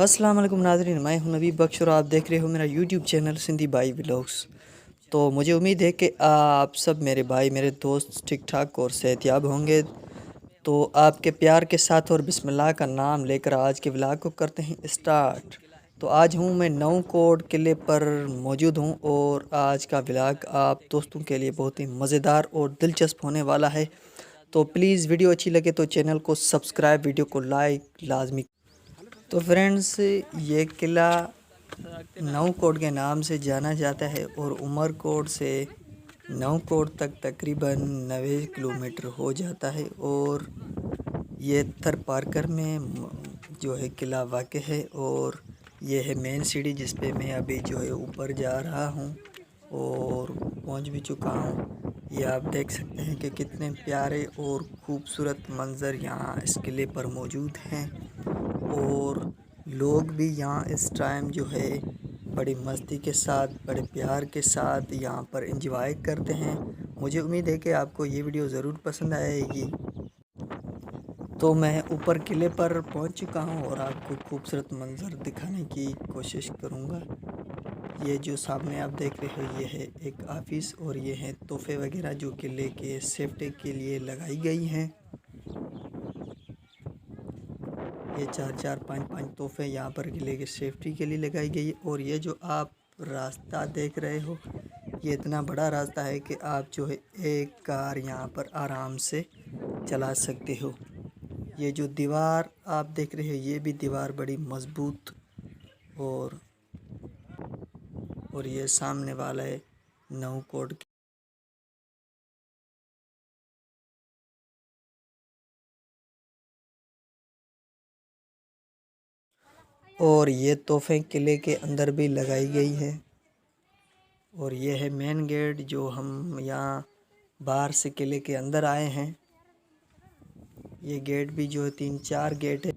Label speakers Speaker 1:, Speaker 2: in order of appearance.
Speaker 1: अस्सलाम वालेकुम नाज़रीन, मैं हूं नबी बख्श और आप देख रहे हो मेरा यूट्यूब चैनल सिंधी भाई व्लॉग्स। तो मुझे उम्मीद है कि आप सब मेरे भाई मेरे दोस्त ठीक ठाक और सेहतयाब होंगे। तो आपके प्यार के साथ और बिस्मिल्लाह का नाम लेकर आज के व्लॉग को करते हैं स्टार्ट। तो आज हूं मैं नऊ कोट किले पर मौजूद हूं और आज का व्लॉग आप दोस्तों के लिए बहुत ही मज़ेदार और दिलचस्प होने वाला है। तो प्लीज़ वीडियो अच्छी लगे तो चैनल को सब्सक्राइब, वीडियो को लाइक लाजमी। तो फ्रेंड्स, ये किला नऊ कोट के नाम से जाना जाता है और उमरकोट से नऊ कोट तक तकरीबन 90 किलोमीटर हो जाता है और ये थर पारकर में जो है किला वाक़ है। और ये है मेन सीढ़ी जिस पे मैं अभी जो है ऊपर जा रहा हूँ और पहुँच भी चुका हूँ। ये आप देख सकते हैं कि कितने प्यारे और ख़ूबसूरत मंज़र यहाँ इस किले पर मौजूद हैं और लोग भी यहाँ इस टाइम जो है बड़ी मस्ती के साथ, बड़े प्यार के साथ यहाँ पर एंजॉय करते हैं। मुझे उम्मीद है कि आपको ये वीडियो ज़रूर पसंद आएगी। तो मैं ऊपर किले पर पहुँच चुका हूँ और आपको खूबसूरत मंज़र दिखाने की कोशिश करूँगा। ये जो सामने आप देख रहे हो ये है एक ऑफिस और ये हैं तोहफ़े वगैरह जो किले के सेफ्टी के लिए लगाई गई हैं। ये 4-4, 5-5 तोहफ़े यहाँ पर किले के सेफ्टी के लिए लगाई गई है। और ये जो आप रास्ता देख रहे हो ये इतना बड़ा रास्ता है कि आप जो है एक कार यहाँ पर आराम से चला सकते हो। ये जो दीवार आप देख रहे हो ये भी दीवार बड़ी मज़बूत और ये सामने वाला है नऊ कोट। और ये तोहफ़े किले के अंदर भी लगाई गई है। और ये है मेन गेट जो हम यहाँ बाहर से किले के अंदर आए हैं। ये गेट भी जो है 3-4 गेट है।